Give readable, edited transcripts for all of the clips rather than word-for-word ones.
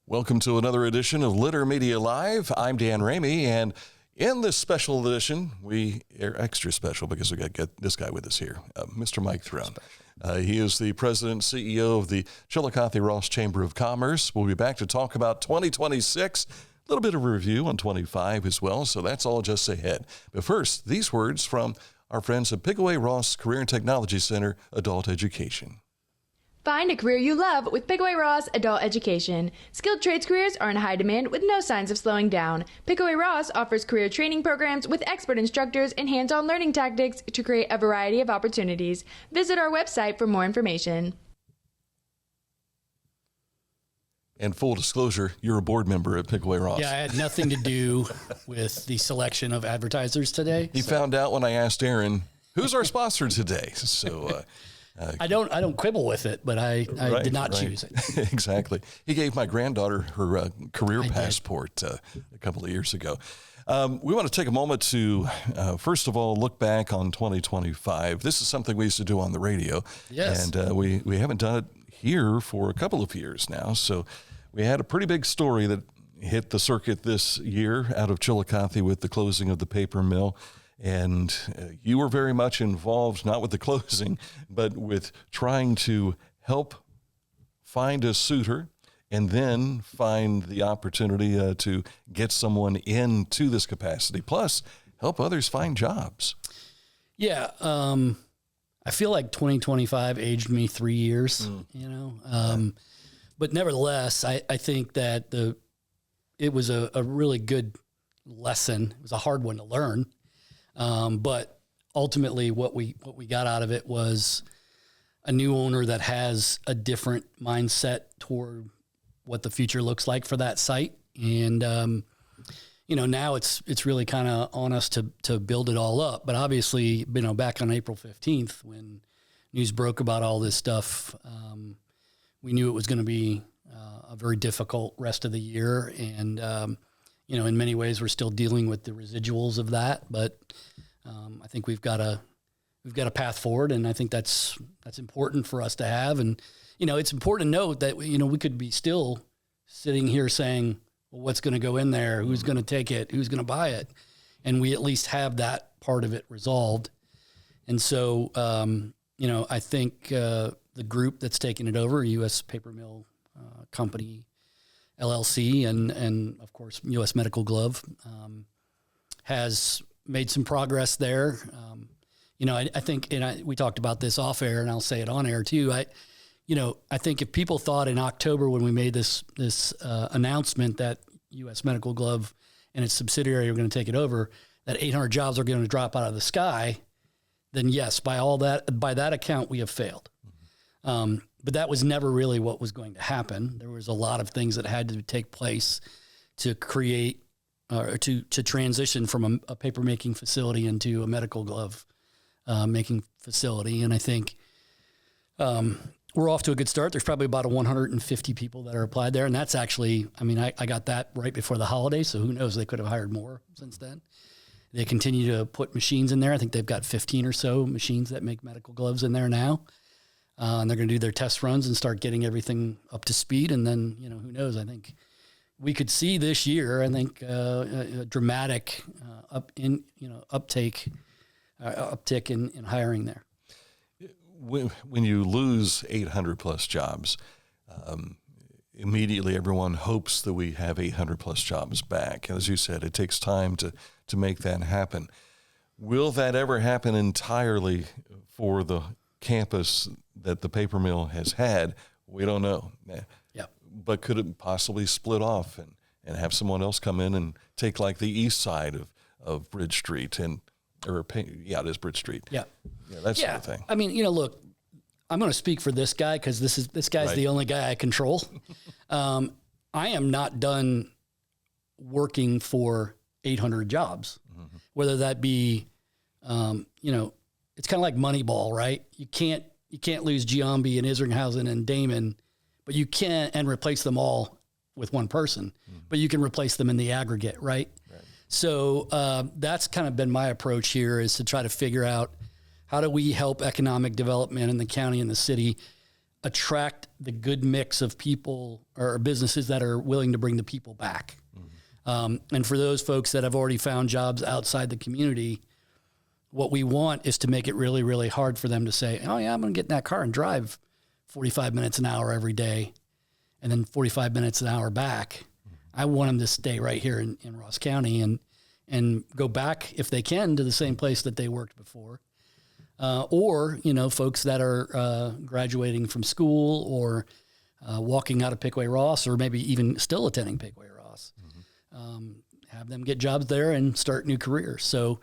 Welcome to another edition of Litter Media Live. I'm Dan Ramey, and in this special edition, we are extra special because we got to get this guy with us here, Mr. Mike Throne. He is the president and CEO of the Chillicothe-Ross Chamber of Commerce. We'll be back to talk about 2026, a little bit of a review on 25 as well, so that's all just ahead. But first, these words from our friends at Pickaway-Ross Career and Technology Center, Adult Education. Find a career you love with Pickaway-Ross Adult Education. Skilled trades careers are in high demand with no signs of slowing down. Pickaway-Ross offers career training programs with expert instructors and hands-on learning tactics to create a variety of opportunities. Visit our website for more information. And full disclosure, you're a board member at Pickaway-Ross. Yeah, I had nothing to do with the selection of advertisers today. He found out when I asked Aaron, who's our sponsor today? So I don't quibble with it, but I did not choose it. Exactly. He gave my granddaughter her career passport a couple of years ago. We want to take a moment to, first of all, look back on 2025. This is something we used to do on the radio. Yes. And we haven't done it here for a couple of years now. So we had a pretty big story that hit the circuit this year out of Chillicothe with the closing of the paper mill. And you were very much involved, not with the closing, but with trying to help find a suitor and then find the opportunity to get someone into this capacity, plus help others find jobs. Yeah. I feel like 2025 aged me 3 years, but nevertheless, I think that it was a really good lesson. It was a hard one to learn. But ultimately what we got out of it was a new owner that has a different mindset toward what the future looks like for that site. And, now it's really kind of on us to build it all up. But obviously, back on April 15th, when news broke about all this stuff, we knew it was going to be a very difficult rest of the year. And, in many ways, we're still dealing with the residuals of that, but I think we've got a path forward, and I think that's important for us to have. And it's important to note that we could be still sitting here saying, well, what's going to go in there? Who's going to take it? Who's going to buy it? And we at least have that part of it resolved. And so, I think the group that's taken it over, U.S. Paper Mill Company, LLC, and of course, U.S. Medical Glove, has made some progress there. I think, we talked about this off air, and I'll say it on air too. I think if people thought in October when we made this announcement that U.S. Medical Glove and its subsidiary are going to take it over, that 800 jobs are going to drop out of the sky, then yes, by that account, we have failed. But that was never really what was going to happen. There was a lot of things that had to take place to create or to transition from a paper making facility into a medical glove making facility. And I think we're off to a good start. There's probably about 150 people that are applied there. And that's actually, I got that right before the holidays, so who knows, they could have hired more since then. They continue to put machines in there. I think they've got 15 or so machines that make medical gloves in there now. And they're going to do their test runs and start getting everything up to speed. And then, who knows, I think we could see this year, a dramatic uptick in hiring there. When you lose 800 plus jobs, immediately everyone hopes that we have 800 plus jobs back. And as you said, it takes time to make that happen. Will that ever happen entirely for the campus that the paper mill has had? We don't know. Yeah. But could it possibly split off and have someone else come in and take like the east side of Bridge Street it is Bridge Street. Yeah. Yeah, that sort of thing. Look, I'm going to speak for this guy because this guy's right. The only guy I control. I am not done working for 800 jobs, whether that be, it's kind of like Moneyball, right? You can't lose Giambi and Isringhausen and Damon, but you can and replace them all with one person, but you can replace them in the aggregate, right? So that's kind of been my approach here, is to try to figure out how do we help economic development in the county and the city attract the good mix of people or businesses that are willing to bring the people back. And for those folks that have already found jobs outside the community, what we want is to make it really, really hard for them to say, oh yeah, I'm going to get in that car and drive 45 minutes an hour every day and then 45 minutes an hour back. I want them to stay right here in Ross County and go back if they can to the same place that they worked before. Or, folks that are graduating from school or walking out of Pickaway-Ross or maybe even still attending Pickaway-Ross. Have them get jobs there and start new careers. So,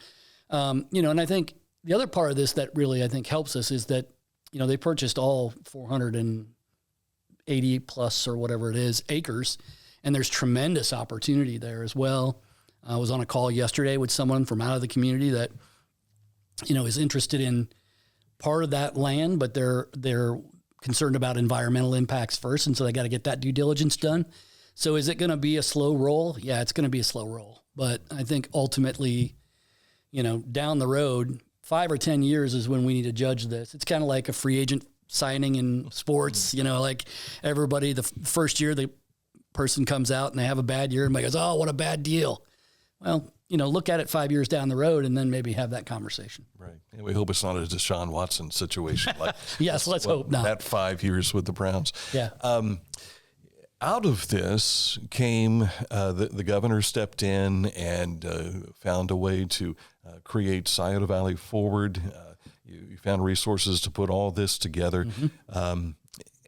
and I think the other part of this that really I think helps us is that, they purchased all 480 plus or whatever it is acres, and there's tremendous opportunity there as well. I was on a call yesterday with someone from out of the community that, is interested in part of that land, but they're concerned about environmental impacts first. And so they got to get that due diligence done. So is it going to be a slow roll? Yeah, it's going to be a slow roll. But I think ultimately, down the road, 5 or 10 years is when we need to judge this. It's kind of like a free agent signing in sports, like everybody, the first year the person comes out and they have a bad year and everybody goes, oh, what a bad deal. Well, look at it 5 years down the road and then maybe have that conversation. Right. And we hope it's not a Deshaun Watson situation. Like yes, let's hope not. That 5 years with the Browns. Yeah. Out of this came the governor stepped in and found a way to create Scioto Valley Forward. You found resources to put all this together. Mm-hmm.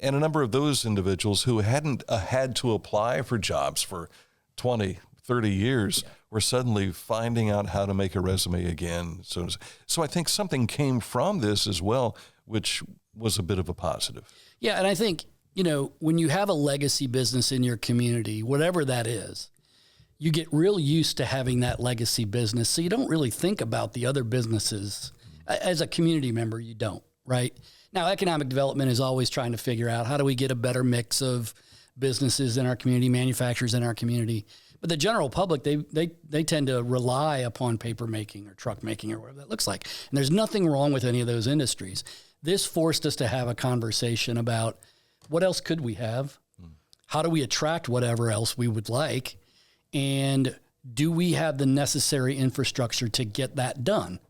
And a number of those individuals who hadn't had to apply for jobs for 20, 30 years were suddenly finding out how to make a resume again. So I think something came from this as well, which was a bit of a positive. Yeah, and I think, when you have a legacy business in your community, whatever that is, you get real used to having that legacy business. So you don't really think about the other businesses. As a community member, you don't, right? Now, economic development is always trying to figure out how do we get a better mix of businesses in our community, manufacturers in our community. But the general public, they tend to rely upon paper making or truck making or whatever that looks like. And there's nothing wrong with any of those industries. This forced us to have a conversation about what else could we have? How do we attract whatever else we would like? And do we have the necessary infrastructure to get that done?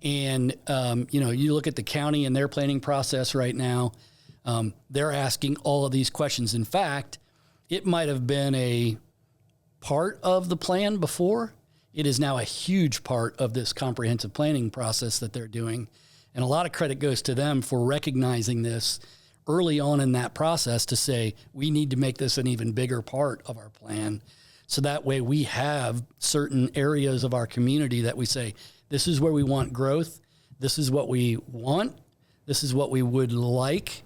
And, you look at the county and their planning process right now, they're asking all of these questions. In fact, it might have been a part of the plan before. It is now a huge part of this comprehensive planning process that they're doing. And a lot of credit goes to them for recognizing this early on in that process to say, we need to make this an even bigger part of our plan. So that way we have certain areas of our community that we say, this is where we want growth. This is what we want. This is what we would like.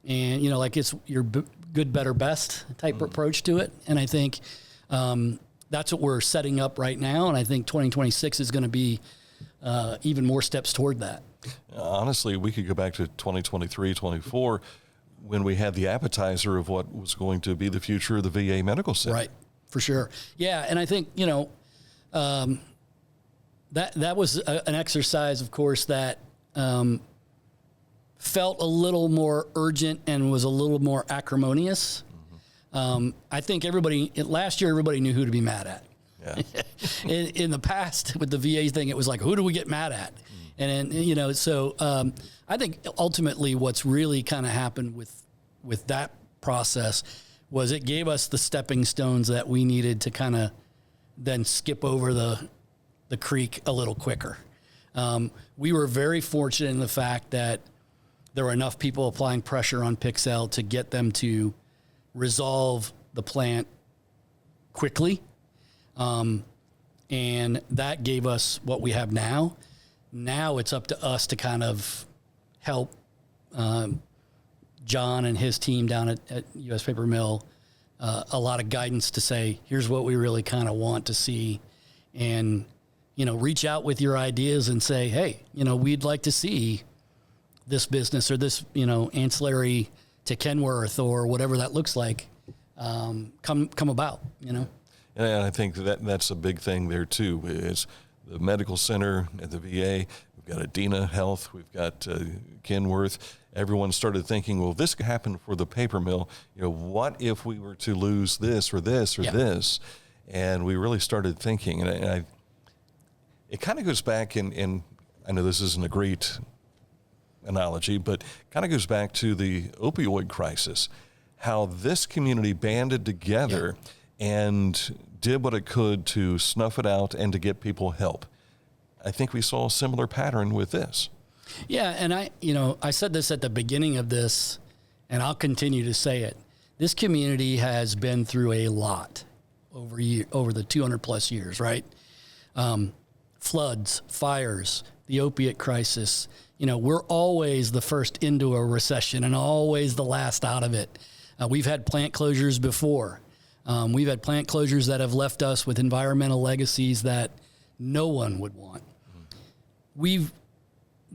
And, it's your good, better, best type approach to it. And I think that's what we're setting up right now. And I think 2026 is going to be even more steps toward that. Honestly, we could go back to 2023, 24, when we had the appetizer of what was going to be the future of the VA Medical Center. Right, for sure. Yeah, and I think, that was an exercise, of course, that felt a little more urgent and was a little more acrimonious. Mm-hmm. I think last year, everybody knew who to be mad at. Yeah. in the past, with the VA thing, it was like, who do we get mad at? And I think ultimately what's really kind of happened with that process was it gave us the stepping stones that we needed to kind of then skip over the creek a little quicker. We were very fortunate in the fact that there were enough people applying pressure on Pixel to get them to resolve the plant quickly. And that gave us what we have now. Now it's up to us to kind of help John and his team down at U.S. Paper Mill a lot of guidance to say, here's what we really kind of want to see. And, reach out with your ideas and say, hey, we'd like to see this business or this, ancillary to Kenworth or whatever that looks like come about, And I think that's a big thing there too, is the medical center at the VA. we've got Adena Health, we've got Kenworth. Everyone started thinking, well, if this could happen for the paper mill, what if we were to lose this or this or this? And we really started thinking, and it kind of goes back in I know this isn't a great analogy, but kind of goes back to the opioid crisis, how this community banded together and did what it could to snuff it out and to get people help. I think we saw a similar pattern with this. Yeah, and I said this at the beginning of this, and I'll continue to say it. This community has been through a lot over the 200 plus years, right? Floods, fires, the opiate crisis. We're always the first into a recession and always the last out of it. We've had plant closures before. We've had plant closures that have left us with environmental legacies that no one would want. We've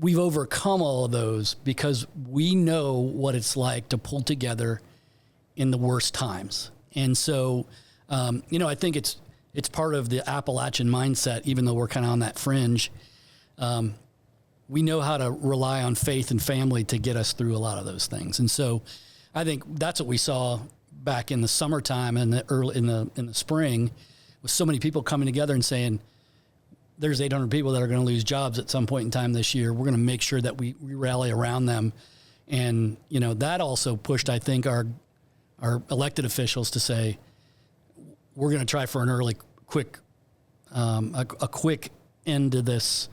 overcome all of those because we know what it's like to pull together in the worst times. And so, I think it's part of the Appalachian mindset, even though we're kind of on that fringe. We know how to rely on faith and family to get us through a lot of those things. And so I think that's what we saw back in the summertime and in the spring, with so many people coming together and saying, there's 800 people that are going to lose jobs at some point in time this year. We're going to make sure that we rally around them. And, that also pushed, I think, our elected officials to say, we're going to try for an early, quick end to this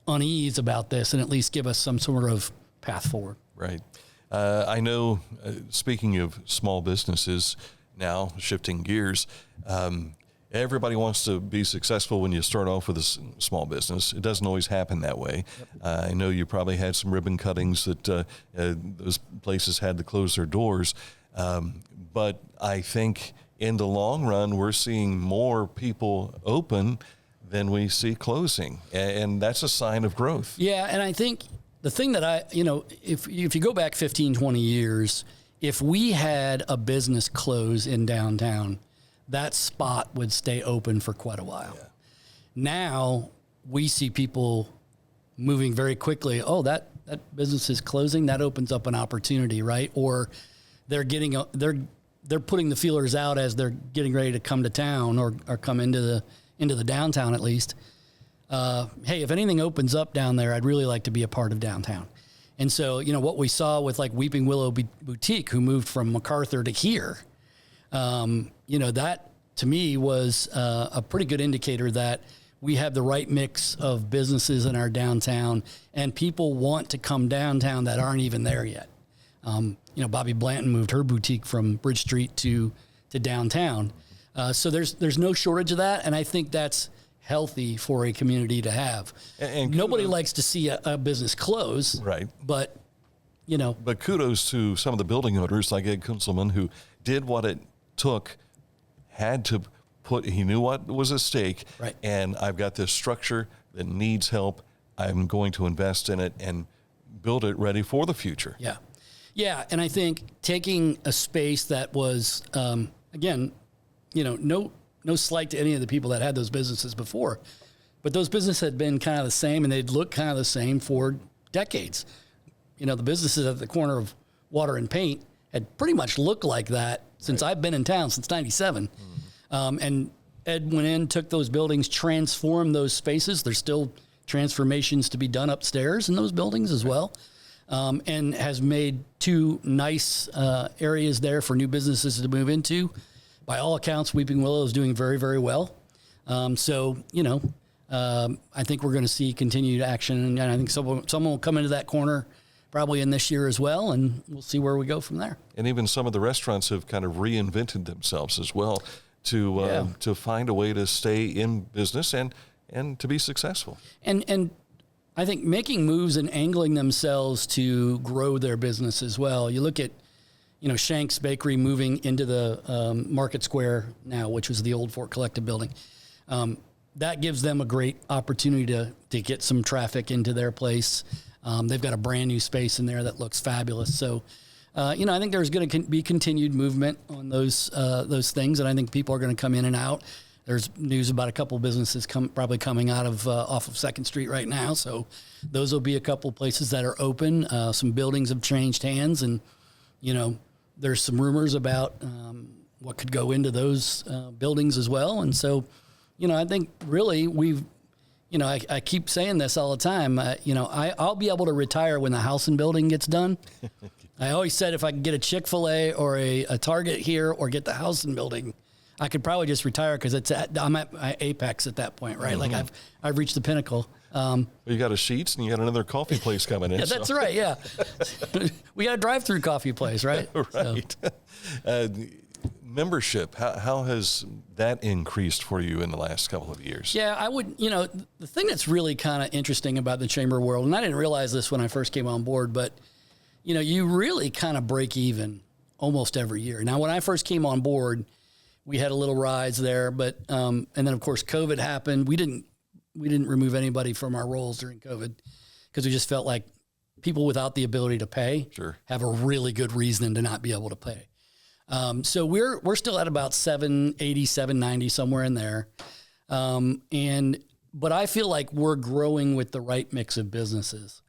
unease about this and at least give us some sort of path forward. Right. I know, speaking of small businesses now, shifting gears, everybody wants to be successful when you start off with a small business. It doesn't always happen that way. Yep. I know you probably had some ribbon cuttings that those places had to close their doors. But I think in the long run, we're seeing more people open than we see closing. And that's a sign of growth. Yeah, and I think the thing that if you go back 15, 20 years, if we had a business close in downtown, that spot would stay open for quite a while. Yeah. Now we see people moving very quickly. Oh, that business is closing. That opens up an opportunity, right? Or they're putting the feelers out as they're getting ready to come to town or come into the downtown at least. Hey, if anything opens up down there, I'd really like to be a part of downtown. And so, what we saw with like Weeping Willow Boutique, who moved from MacArthur to here, that to me was a pretty good indicator that we have the right mix of businesses in our downtown and people want to come downtown that aren't even there yet. Bobby Blanton moved her boutique from Bridge Street to downtown. So there's no shortage of that. And I think that's healthy for a community to have. And nobody likes to see a business close. Right. But, But kudos to some of the building owners like Ed Kunzelman, who did what it took, he knew what was at stake. Right. And I've got this structure that needs help. I'm going to invest in it and build it ready for the future. Yeah. Yeah. And I think taking a space that was, again, no slight to any of the people that had those businesses before, but those businesses had been kind of the same and they'd look kind of the same for decades. The businesses at the corner of Water and Paint had pretty much looked like that since I've been in town since 97. Mm-hmm. And Ed went in, took those buildings, transformed those spaces. There's still transformations to be done upstairs in those buildings as well. And has made two nice areas there for new businesses to move into. By all accounts, Weeping Willow is doing very, very well. I think we're going to see continued action, and I think someone will come into that corner probably in this year as well, and we'll see where we go from there. And even some of the restaurants have kind of reinvented themselves as well to find a way to stay in business and to be successful. And I think making moves and angling themselves to grow their business as well. You look at Shank's Bakery moving into the Market Square now, which was the old Fort Collective building. That gives them a great opportunity to get some traffic into their place. They've got a brand new space in there that looks fabulous. So, I think there's going to be continued movement on those things, and I think people are going to come in and out. There's news about a couple businesses probably coming out of off of 2nd Street right now. So those will be a couple places that are open. Some buildings have changed hands, and, there's some rumors about what could go into those buildings as well. And so, I think really I keep saying this all the time. I'll be able to retire when the house and building gets done. I always said if I could get a Chick-fil-A or a Target here or get the house and building, I could probably just retire because I'm at my apex at that point, right? Mm-hmm. Like I've reached the pinnacle. You got a Sheetz and you got another coffee place coming in. Yeah, that's right. Yeah, we got a drive-through coffee place, right? Right. So. Membership, how has that increased for you in the last couple of years? Yeah, I would, the thing that's really kind of interesting about the chamber world, and I didn't realize this when I first came on board, but, you really kind of break even almost every year. Now, when I first came on board, we had a little rise there, but, and then of course COVID happened. We didn't remove anybody from our roles during COVID because we just felt like people without the ability to pay have a really good reason to not be able to pay. So we're still at about 780, 790, somewhere in there. But I feel like we're growing with the right mix of businesses.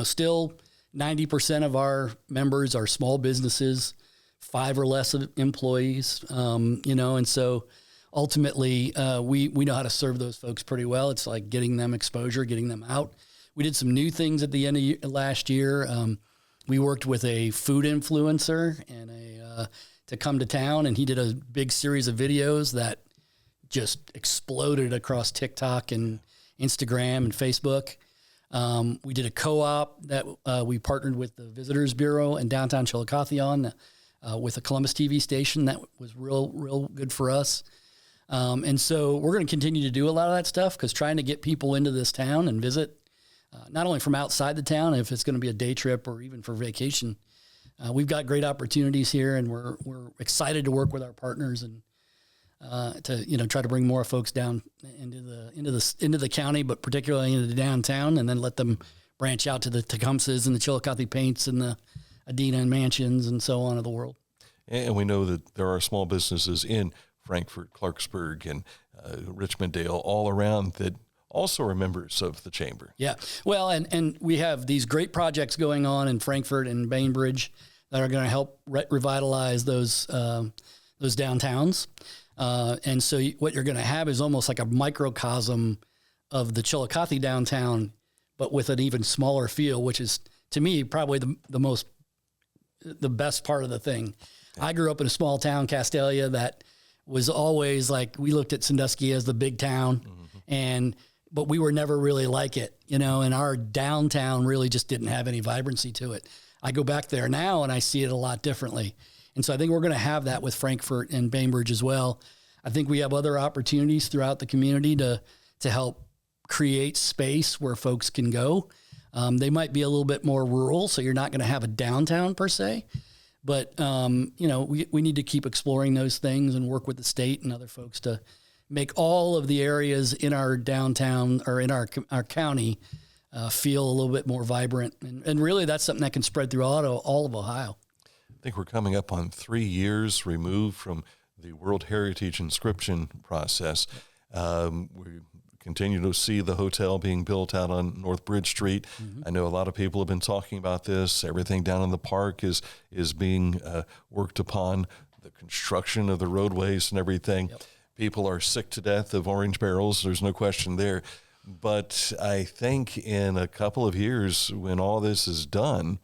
Still 90% of our members are small businesses, 5 or less employees, and so ultimately, we know how to serve those folks pretty well. It's like getting them exposure, getting them out. We did some new things at the end of last year. We worked with a food influencer and to come to town, and he did a big series of videos that just exploded across TikTok and Instagram and Facebook. We did a co-op that we partnered with the Visitors Bureau in downtown Chillicothe on with a Columbus TV station. That was real good for us. And so we're going to continue to do a lot of that stuff because trying to get people into this town and visit, not only from outside the town, if it's going to be a day trip or even for vacation, we've got great opportunities here, and we're excited to work with our partners and to try to bring more folks down into the county, but particularly into the downtown, and then let them branch out to the Tecumsehs and the Chillicothe Paints and the Adina and Mansions and so on of the world. And we know that there are small businesses in Frankfort, Clarksburg, and Richmond-Dale all around that also are members of the chamber. Yeah. Well, and we have these great projects going on in Frankfort and Bainbridge that are going to help revitalize those downtowns. And so what you're going to have is almost like a microcosm of the Chillicothe downtown, but with an even smaller feel, which is, to me, probably the best part of the thing. Yeah. I grew up in a small town, Castalia, that was always like, we looked at Sandusky as the big town, but we were never really like it, and our downtown really just didn't have any vibrancy to it. I go back there now and I see it a lot differently. And so I think we're going to have that with Frankfort and Bainbridge as well. I think we have other opportunities throughout the community to help create space where folks can go. They might be a little bit more rural, so you're not going to have a downtown per se. But, we need to keep exploring those things and work with the state and other folks to make all of the areas in our downtown or in our county feel a little bit more vibrant. And really, that's something that can spread through all of Ohio. I think we're coming up on 3 years removed from the World Heritage inscription process. We continue to see the hotel being built out on North Bridge Street. Mm-hmm. I know a lot of people have been talking about this. Everything down in the park is being worked upon, the construction of the roadways and everything. Yep. People are sick to death of orange barrels. There's no question there. But I think in a couple of years, when all this is done,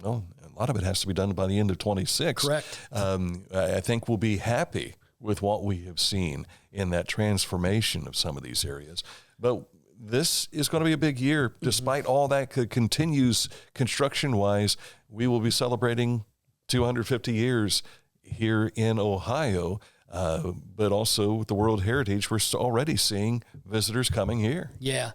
well, a lot of it has to be done by the end of 26. Correct. I think we'll be happy with what we have seen in that transformation of some of these areas. But this is going to be a big year. Despite all that continues construction-wise, we will be celebrating 250 years here in Ohio. But also with the World Heritage, we're already seeing visitors coming here. Yeah.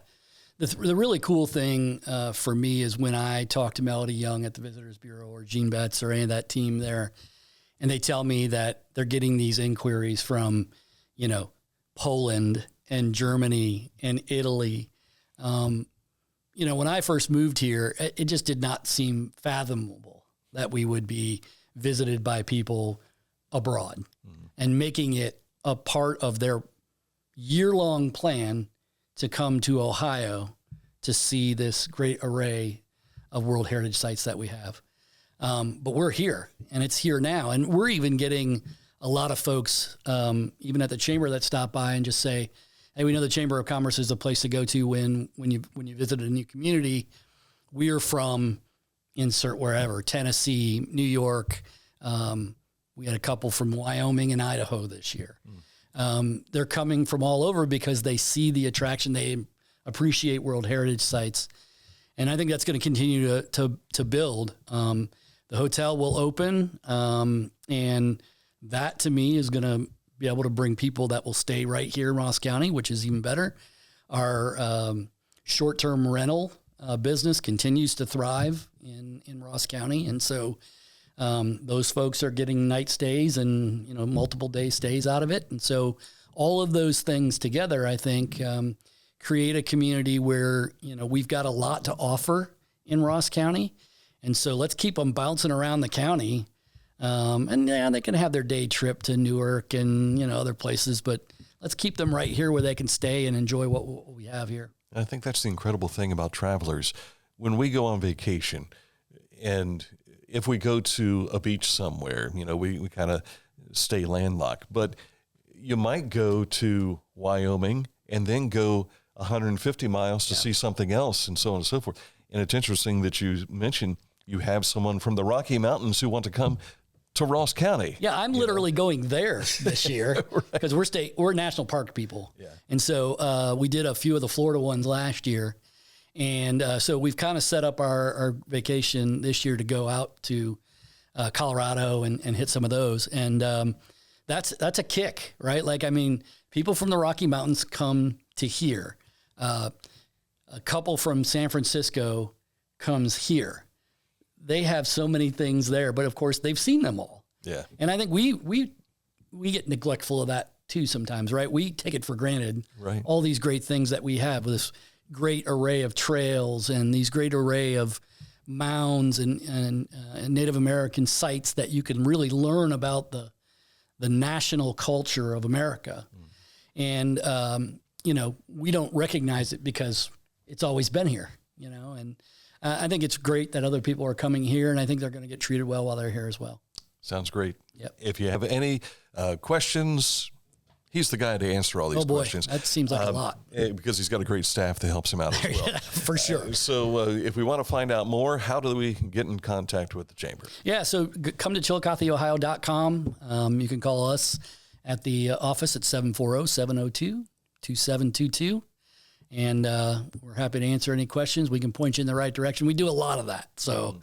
The really cool thing for me is when I talk to Melody Young at the Visitors Bureau or Gene Betts or any of that team there, and they tell me that they're getting these inquiries from, Poland and Germany and Italy. When I first moved here, it just did not seem fathomable that we would be visited by people abroad and making it a part of their year-long plan to come to Ohio to see this great array of World Heritage sites that we have. But we're here, and it's here now. And we're even getting a lot of folks, even at the Chamber, that stop by and just say, hey, we know the Chamber of Commerce is a place to go to when you visit a new community. We're from insert wherever, Tennessee, New York. We had a couple from Wyoming and Idaho this year. They're coming from all over because they see the attraction. They appreciate World Heritage sites. And I think that's going to continue to build. The hotel will open, and that to me is going to be able to bring people that will stay right here in Ross County, which is even better. Our short-term rental business continues to thrive in Ross County. And so those folks are getting night stays and, multiple day stays out of it. And so all of those things together, I think, create a community where, we've got a lot to offer in Ross County. And so let's keep them bouncing around the county. And they can have their day trip to Newark and, other places, but let's keep them right here where they can stay and enjoy what we have here. I think that's the incredible thing about travelers. When we go on vacation, and if we go to a beach somewhere, we kind of stay landlocked, but you might go to Wyoming and then go 150 miles to see something else, and so on and so forth. And it's interesting that you mentioned you have someone from the Rocky Mountains who want to come to Ross County. Yeah, I'm literally going there this year because we're national park people. Yeah. And so we did a few of the Florida ones last year. And so we've kind of set up our vacation this year to go out to Colorado and hit some of those. And that's a kick, right? People from the Rocky Mountains come to here. A couple from San Francisco comes here. They have so many things there, but of course they've seen them all. Yeah. And I think we get neglectful of that too sometimes, right? We take it for granted. Right. All these great things that we have, this great array of trails and these great array of mounds and Native American sites that you can really learn about the national culture of America. And, we don't recognize it because it's always been here, and I think it's great that other people are coming here, and I think they're going to get treated well while they're here as well. Sounds great. Yep. If you have any questions, he's the guy to answer all these questions. That seems like a lot. Because he's got a great staff that helps him out as well. For sure. So if we want to find out more, how do we get in contact with the Chamber? Yeah, so come to ChillicotheOhio.com. You can call us at the office at 740-702-2722. And we're happy to answer any questions. We can point you in the right direction. We do a lot of that, so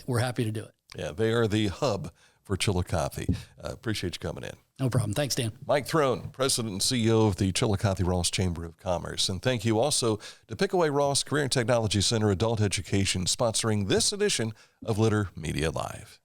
we're happy to do it. Yeah, they are the hub for Chillicothe. Appreciate you coming in. No problem. Thanks, Dan. Mike Throne, President and CEO of the Chillicothe-Ross Chamber of Commerce. And thank you also to Pickaway-Ross Career and Technology Center Adult Education, sponsoring this edition of Litter Media Live.